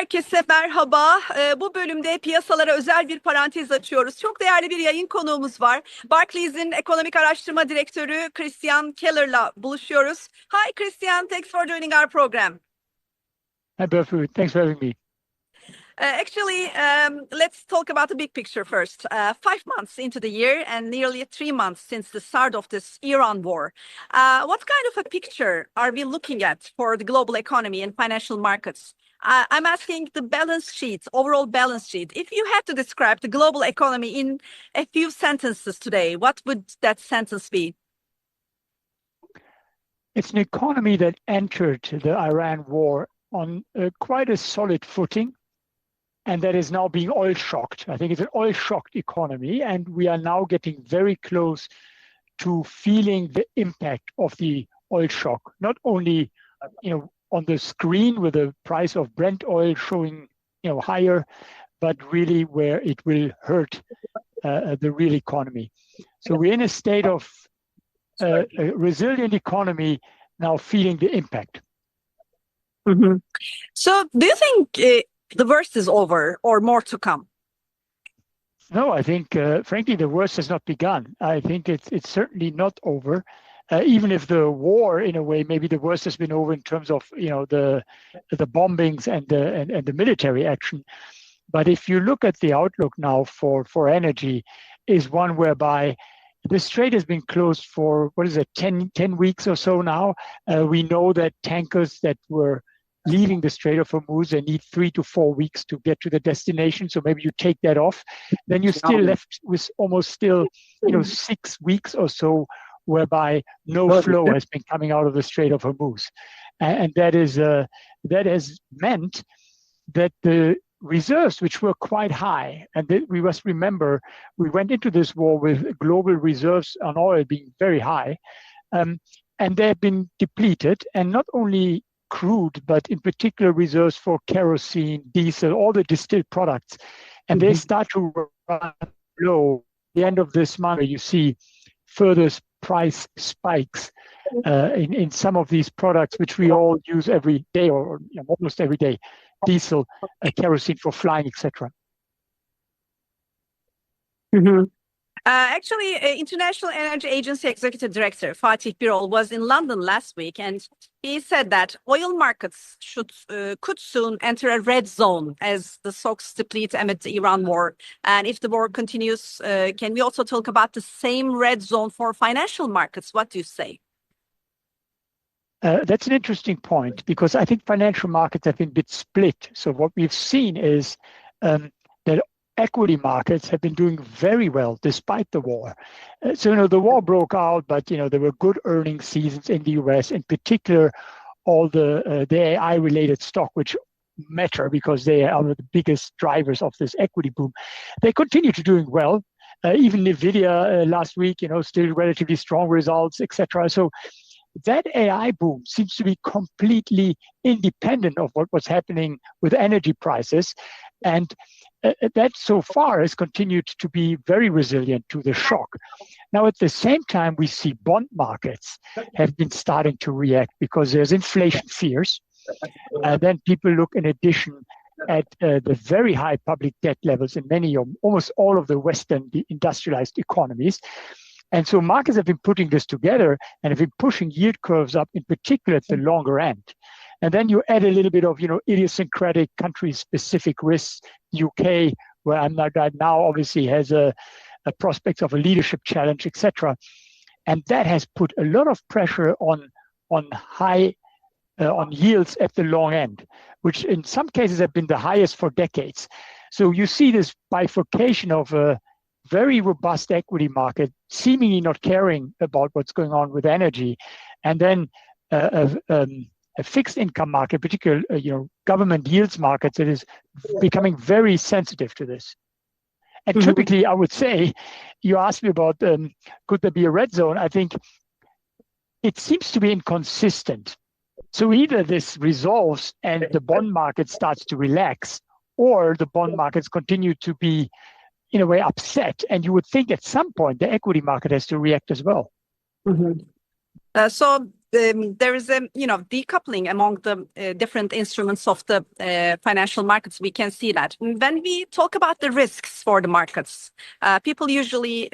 Herkese merhaba. Bu bölümde piyasalara özel bir parantez açıyoruz. Çok değerli bir yayın konuğumuz var. Barclays'in Ekonomik Araştırma Direktörü Keller'la buluşuyoruz. Hi Christian, thanks for joining our program. Hi Berfu, thanks for having me. Let's talk about the big picture first. 5 months into the year and nearly 3 months since the start of this Iran war. What kind of a picture are we looking at for the global economy and financial markets? I'm asking the balance sheet, overall balance sheet. If you had to describe the global economy in a few sentences today, what would that sentence be? It's an economy that entered the Iran war on quite a solid footing, and that is now being oil shocked. I think it's an oil shocked economy, and we are now getting very close to feeling the impact of the oil shock. Not only, on the screen with the price of Brent oil showing, higher, but really where it will hurt the real economy. So we're in a state of a resilient economy now feeling the impact. Mm-hmm. So do you think the worst is over or more to come? No, I think, frankly, the worst has not begun. I think it's certainly not over. Even if the war, in a way, maybe the worst has been over in terms of the bombings and the military action. But if you look at the outlook now for energy, is one whereby the strait has been closed for 10 weeks or so now. We know that tankers that were leaving the Strait of Hormuz, they need 3 to 4 weeks to get to the destination. So maybe you take that off, then you're still left with almost still 6 weeks or so whereby no flow has been coming out of the Strait of Hormuz. And that has meant that the reserves, which were quite high, and we must remember, we went into this war with global reserves on oil being very high, and they have been depleted, and not only crude, but in particular reserves for kerosene, diesel, all the distilled products, and they start to run low. At the end of this month, you see further price spikes in some of these products, which we all use every day or almost every day. Diesel, kerosene for flying, etc. Mm-hmm. International Energy Agency Executive Director Fatih Birol was in London last week, and he said that oil markets could soon enter a red zone as the stocks deplete amid the Iran war. And if the war continues, can we also talk about the same red zone for financial markets? What do you say? That's an interesting point, because I think financial markets have been a bit split. So what we've seen is that equity markets have been doing very well despite the war. So the war broke out, but there were good earnings seasons in the US, in particular all the AI-related stock, which matter because they are the biggest drivers of this equity boom. They continue to doing well. Even Nvidia last week, still relatively strong results, etc. So that AI boom seems to be completely independent of what was happening with energy prices. And that so far has continued to be very resilient to the shock. Now, at the same time, we see bond markets have been starting to react because there's inflation fears. Then people look in addition at the very high public debt levels in many of almost all of the Western industrialized economies. And so markets have been putting this together and have been pushing yield curves up, in particular at the longer end. And then you add a little bit of, idiosyncratic country-specific risks. UK, where I'm not right now, obviously has a prospect of a leadership challenge, etc. And that has put a lot of pressure on yields at the long end, which in some cases have been the highest for decades. So you see this bifurcation of a very robust equity market, seemingly not caring about what's going on with energy, and then a fixed income market, particularly government yields markets, that is becoming very sensitive to this. And typically, I would say, you asked me about could there be a red zone? I think it seems to be inconsistent. So either this resolves and the bond market starts to relax, or the bond markets continue to be, in a way, upset. And you would think at some point the equity market has to react as well. So there is a decoupling among the different instruments of the financial markets. We can see that when we talk about the risks for the markets, people usually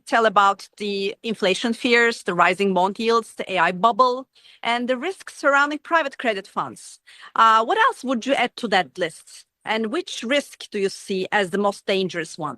tell about the inflation fears, the rising bond yields, the AI bubble, and the risks surrounding private credit funds. What else would you add to that list? And which risk do you see as the most dangerous one?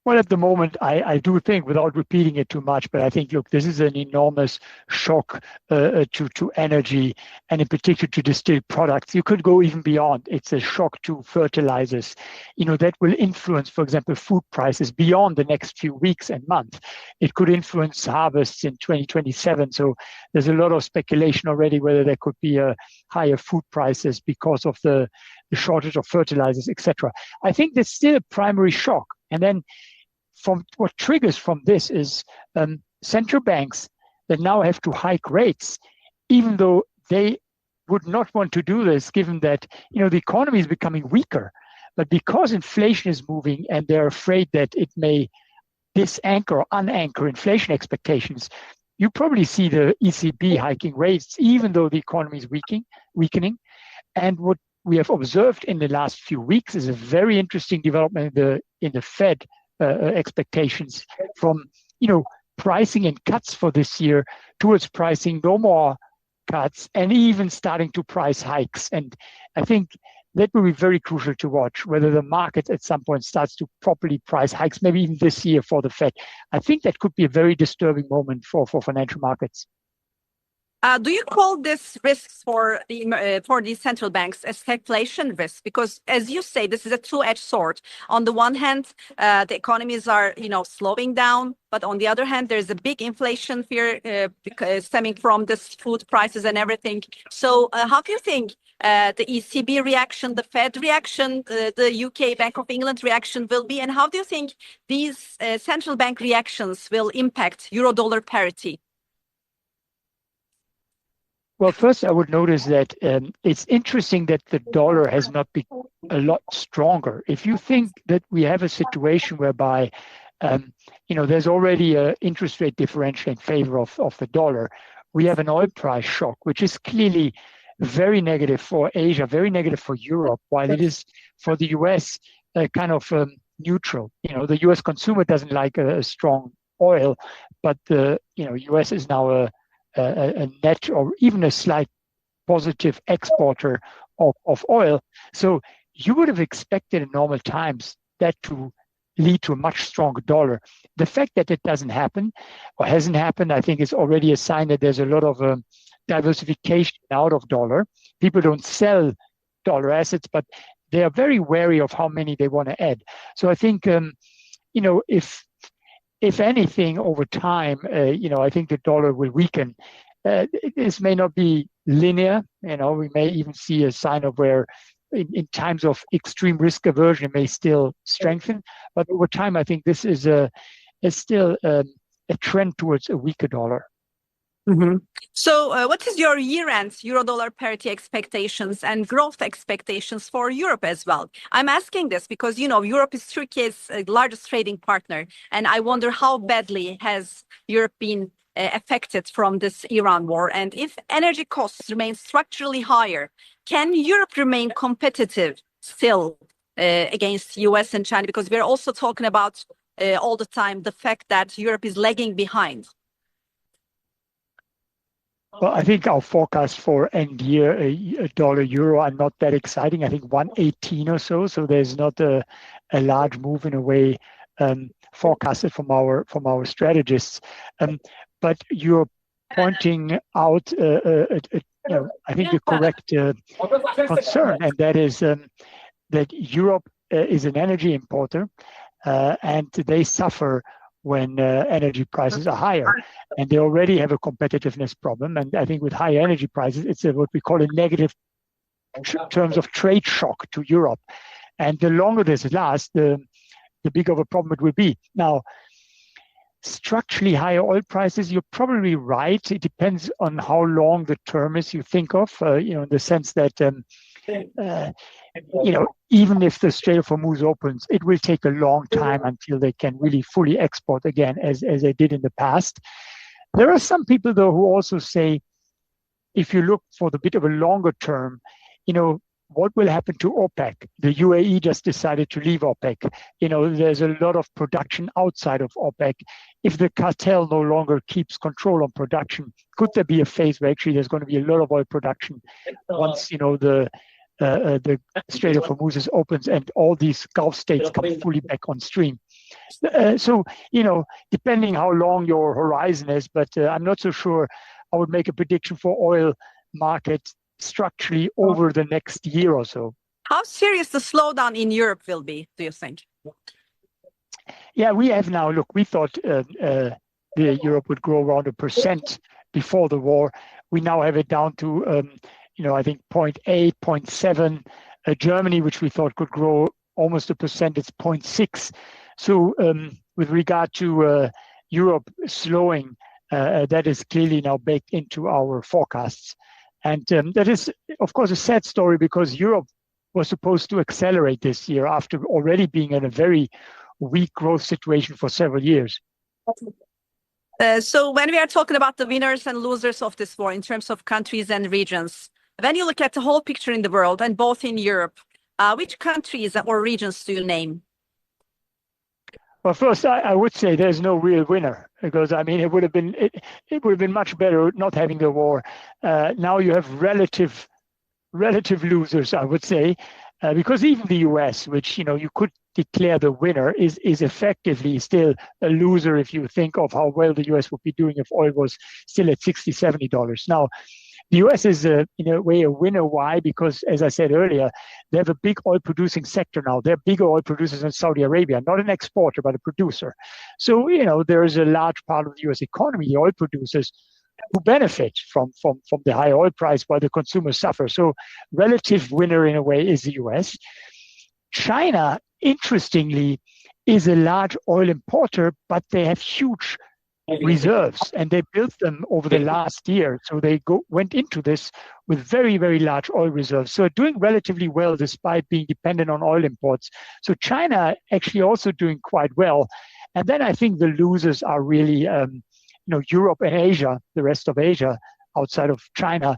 Well, at the moment, I do think, without repeating it too much, but I think, look, this is an enormous shock to energy, and in particular to distilled products. You could go even beyond. It's a shock to fertilizers, that will influence, for example, food prices beyond the next few weeks and months. It could influence harvests in 2027. So there's a lot of speculation already whether there could be higher food prices because of the shortage of fertilizers, etc. I think there's still a primary shock. And then from what triggers from this is central banks that now have to hike rates, even though they would not want to do this, given that the economy is becoming weaker. But because inflation is moving and they're afraid that it may disanchor or unanchor inflation expectations, you probably see the ECB hiking rates, even though the economy is weakening. And what we have observed in the last few weeks is a very interesting development in the Fed expectations from pricing in cuts for this year towards pricing no more cuts and even starting to price hikes. And I think that will be very crucial to watch, whether the market at some point starts to properly price hikes, maybe even this year for the Fed. I think that could be a very disturbing moment for financial markets. Do you call this risks for these central banks as stagflation risk? Because, as you say, this is a two-edged sword. On the one hand, the economies are slowing down, but on the other hand, there's a big inflation fear stemming from this food prices and everything. So, how do you think the ECB reaction, the Fed reaction, the UK Bank of England reaction will be, and how do you think these central bank reactions will impact euro-dollar parity? Well, first, I would notice that it's interesting that the dollar has not been a lot stronger. If you think that we have a situation whereby, there's already an interest rate differential in favor of the dollar, we have an oil price shock, which is clearly very negative for Asia, very negative for Europe, while it is for the US kind of neutral. The US consumer doesn't like a strong oil, but the US is now a net or even a slight positive exporter of oil. So you would have expected in normal times that to lead to a much stronger dollar. The fact that it doesn't happen or hasn't happened, I think, is already a sign that there's a lot of diversification out of dollar. People don't sell dollar assets, but they are very wary of how many they want to add. So I think, if anything, over time, I think the dollar will weaken. This may not be linear. We may even see a sign of where, in times of extreme risk aversion, it may still strengthen. But over time, I think this is still a trend towards a weaker dollar. Mm-hmm. So what is your year-end euro-dollar parity expectations and growth expectations for Europe as well? I'm asking this because, Europe is Turkey's largest trading partner, and I wonder how badly has Europe been affected from this Iran war, and if energy costs remain structurally higher, can Europe remain competitive still against US and China? Because we're also talking about all the time the fact that Europe is lagging behind. Well, I think our forecast for end year a dollar euro are not that exciting. I think 118 or so. So there's not a large move in a way forecasted from our strategists. But you're pointing out, I think, a correct concern, and that is that Europe is an energy importer, and they suffer when energy prices are higher, and they already have a competitiveness problem. And I think with higher energy prices, it's what we call a negative terms of trade shock to Europe. And the longer this lasts, the bigger of a problem it will be. Now, structurally higher oil prices, you're probably right. It depends on how long the term is you think of, in the sense that even if the Strait of Hormuz opens, it will take a long time until they can really fully export again, as they did in the past. There are some people, though, who also say, if you look for the bit of a longer term, what will happen to OPEC? The UAE just decided to leave OPEC. There's a lot of production outside of OPEC. If the cartel no longer keeps control on production, could there be a phase where actually there's going to be a lot of oil production once, the Strait of Hormuz opens and all these Gulf states come fully back on stream? So, depending how long your horizon is, but I'm not so sure I would make a prediction for oil market structurally over the next year or so. How serious the slowdown in Europe will be, do you think? Yeah, we have now, we thought Europe would grow around 1% before the war. We now have it down to, I think 0.8, 0.7. Germany, which we thought could grow almost 1%, it's 0.6. So with regard to Europe slowing, that is clearly now baked into our forecasts. And that is, of course, a sad story because Europe was supposed to accelerate this year after already being in a very weak growth situation for several years. So when we are talking about the winners and losers of this war in terms of countries and regions, when you look at the whole picture in the world and both in Europe, which countries or regions do you name? Well, first, I would say there's no real winner because it would have been much better not having the war. Now you have relative losers, I would say, because even the US, which you could declare the winner, is effectively still a loser if you think of how well the US would be doing if oil was still at $60, $70. Now, the US is, in a way, a winner. Why? Because, as I said earlier, they have a big oil-producing sector now. They're bigger oil producers than Saudi Arabia, not an exporter, but a producer. So, there is a large part of the US economy, the oil producers, who benefit from the high oil price while the consumers suffer. So, relative winner, in a way, is the US. China, interestingly, is a large oil importer, but they have huge reserves, and they built them over the last year. So they went into this with very, very large oil reserves. So doing relatively well despite being dependent on oil imports. So China actually also doing quite well. And then I think the losers are really, Europe and Asia, the rest of Asia outside of China.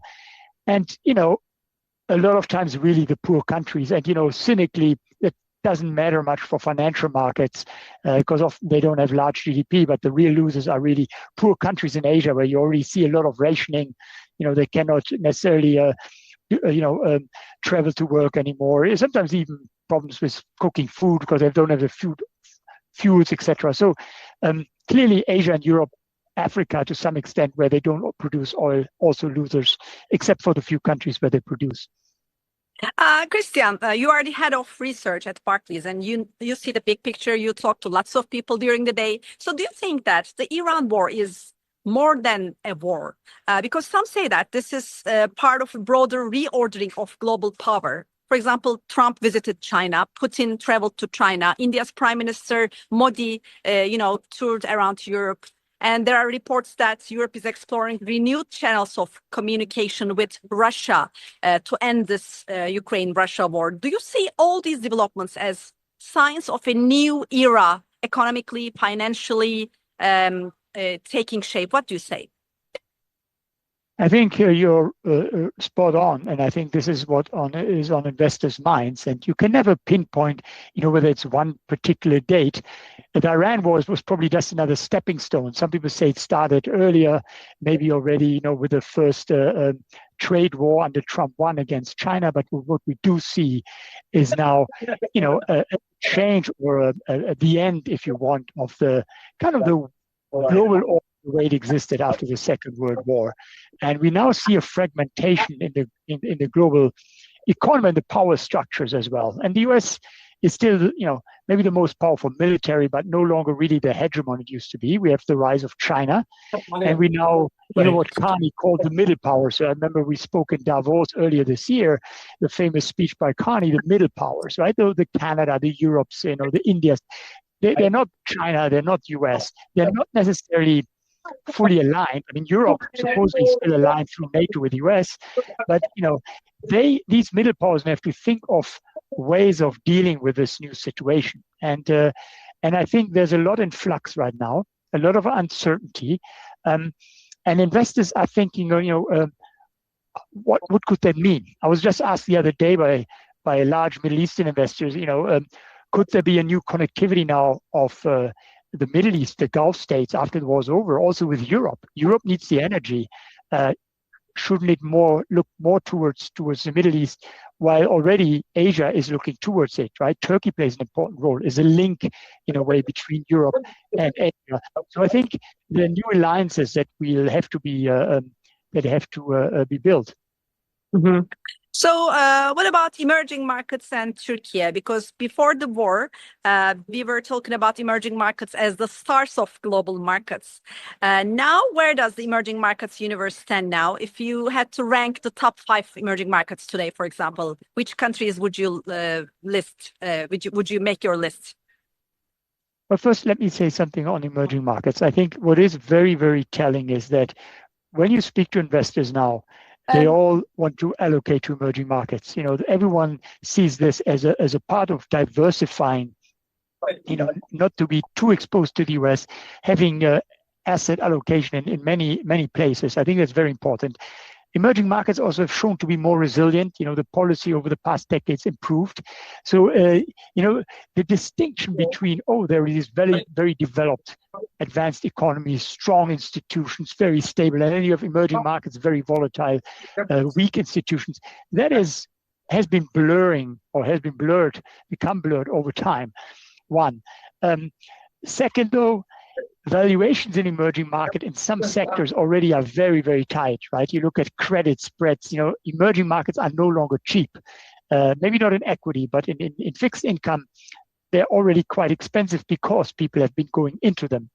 And, a lot of times really the poor countries. And, cynically, it doesn't matter much for financial markets because they don't have large GDP, but the real losers are really poor countries in Asia where you already see a lot of rationing. They cannot necessarily, travel to work anymore. Sometimes even problems with cooking food because they don't have the fuels, etc. So clearly Asia and Europe, Africa to some extent where they don't produce oil, also losers, except for the few countries where they produce. Christian, you are the head of research at Barclays, and you see the big picture. You talk to lots of people during the day. So do you think that the Iran war is more than a war? Because some say that this is part of a broader reordering of global power. For example, Trump visited China, Putin traveled to China, India's Prime Minister Modi, toured around Europe. And there are reports that Europe is exploring renewed channels of communication with Russia to end this Ukraine-Russia war. Do you see all these developments as signs of a new era, economically, financially, taking shape? What do you say? I think you're spot on, and I think this is what is on investors' minds. And you can never pinpoint, whether it's one particular date. The Iran war was probably just another stepping stone. Some people say it started earlier, maybe already, with the first trade war under Trump won against China. But what we do see is now, a change or the end, if you want, of the kind of the global order the way it existed after the Second World War. And we now see a fragmentation in the global economy and the power structures as well. And the US is still, maybe the most powerful military, but no longer really the hegemon it used to be. We have the rise of China, and we now, what Carney called the middle powers. So I remember we spoke in Davos earlier this year, the famous speech by Carney, the middle powers, right? The Canada, the Europes, the Indias. They're not China, they're not US. They're not necessarily fully aligned. I mean, Europe supposedly still aligned through NATO with the US, but these middle powers have to think of ways of dealing with this new situation. And I think there's a lot in flux right now, a lot of uncertainty. And investors are thinking, what could that mean? I was just asked the other day by large Middle Eastern investors, could there be a new connectivity now of the Middle East, the Gulf states after the war's over, also with Europe? Europe needs the energy. Shouldn't it look more towards the Middle East, while already Asia is looking towards it, right? Turkey plays an important role, is a link in a way between Europe and Asia. So I think the new alliances that will have to be built. Mm-hmm. So what about emerging markets and Turkey? Because before the war, we were talking about emerging markets as the stars of global markets. Now, where does the emerging markets universe stand now? If you had to rank the top 5 emerging markets today, for example, which countries would you list? Would you make your list? Well, first, let me say something on emerging markets. I think what is very, very telling is that when you speak to investors now, they all want to allocate to emerging markets. Everyone sees this as a part of diversifying, not to be too exposed to the US, having asset allocation in many, many places. I think that's very important. Emerging markets also have shown to be more resilient. The policy over the past decades improved. So, the distinction between, there is very, very developed, advanced economies, strong institutions, very stable, and then you have emerging markets, very volatile, weak institutions. That has been become blurred over time. One. Second, though, valuations in emerging market in some sectors already are very, very tight, right? You look at credit spreads, emerging markets are no longer cheap. Maybe not in equity, but in fixed income, they're already quite expensive because people have been going into them.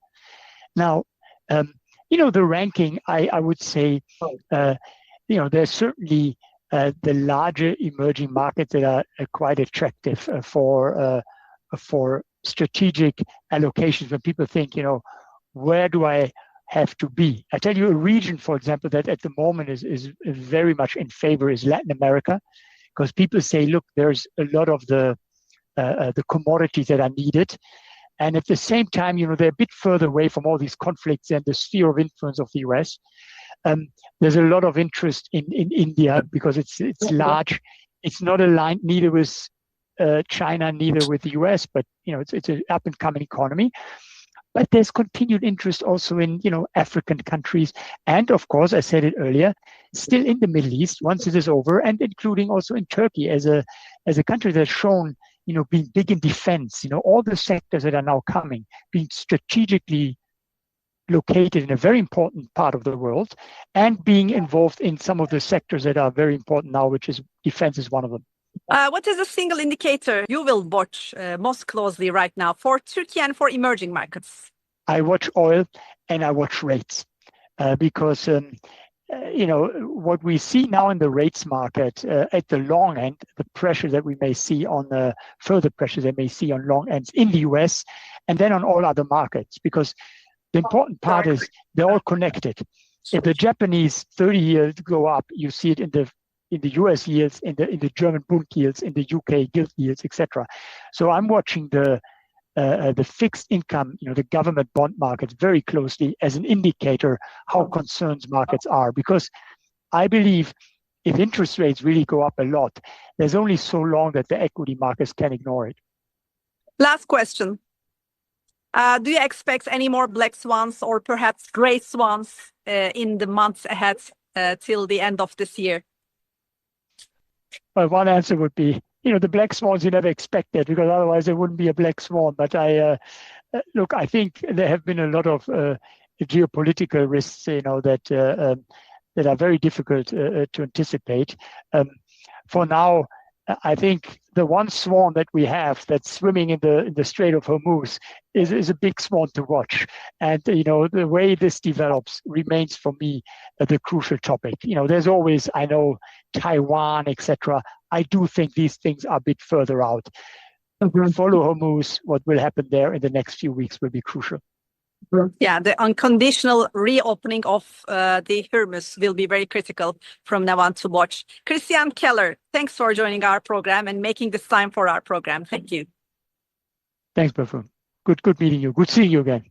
Now, the ranking, I would say, there's certainly the larger emerging markets that are quite attractive for strategic allocations when people think, where do I have to be? I tell you, a region, for example, that at the moment is very much in favor is Latin America, because people say, look, there's a lot of the commodities that are needed. And at the same time, they're a bit further away from all these conflicts and the sphere of influence of the US. There's a lot of interest in India because it's large. It's not aligned neither with China, neither with the US, but it's an up and coming economy. But there's continued interest also in African countries, and of course, I said it earlier, still in the Middle East once it is over, and including also in Turkey as a country that's shown being big in defense. All the sectors that are now coming, being strategically located in a very important part of the world, and being involved in some of the sectors that are very important now, which is defense is one of them. What is a single indicator you will watch most closely right now for Turkey and for emerging markets? I watch oil and I watch rates because, what we see now in the rates market at the long end, the pressure that we may see on further pressure that may see on long ends in the US and then on all other markets, because the important part is they're all connected. If the Japanese 30 years go up, you see it in the US yields, in the German Bund yields, in the UK gilt yields, etc. So I'm watching the fixed income, the government bond markets very closely as an indicator how concerned markets are, because I believe if interest rates really go up a lot, there's only so long that the equity markets can ignore it. Last question. Do you expect any more black swans or perhaps gray swans in the months ahead till the end of this year? Well, one answer would be, the black swans you never expect that, because otherwise there wouldn't be a black swan. But I think there have been a lot of geopolitical risks, that are very difficult to anticipate. For now, I think the one swan that we have that's swimming in the Strait of Hormuz is a big swan to watch. And, the way this develops remains for me the crucial topic. There's always, I know, Taiwan, etc. I do think these things are a bit further out. Follow Hormuz, what will happen there in the next few weeks will be crucial. Yeah, the unconditional reopening of the Hormuz will be very critical from now on to watch. Christian Keller, thanks for joining our program and making this time for our program. Thank you. Thanks, Berfu. Good meeting you. Good seeing you again.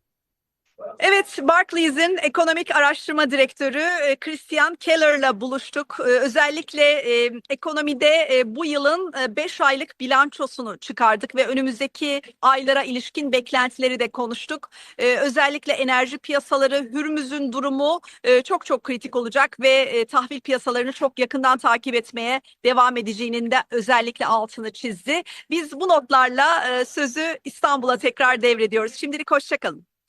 Evet, Barclays'in ekonomik araştırma direktörü Christian Keller'la buluştuk. Özellikle ekonomide bu yılın 5 aylık bilançosunu çıkardık ve önümüzdeki aylara ilişkin beklentileri de konuştuk. Özellikle enerji piyasaları, Hürmüz'ün durumu çok çok kritik olacak ve tahvil piyasalarını çok yakından takip etmeye devam edeceğinin de özellikle altını çizdi. Biz bu notlarla sözü İstanbul'a tekrar devrediyoruz. Şimdilik hoşça kalın.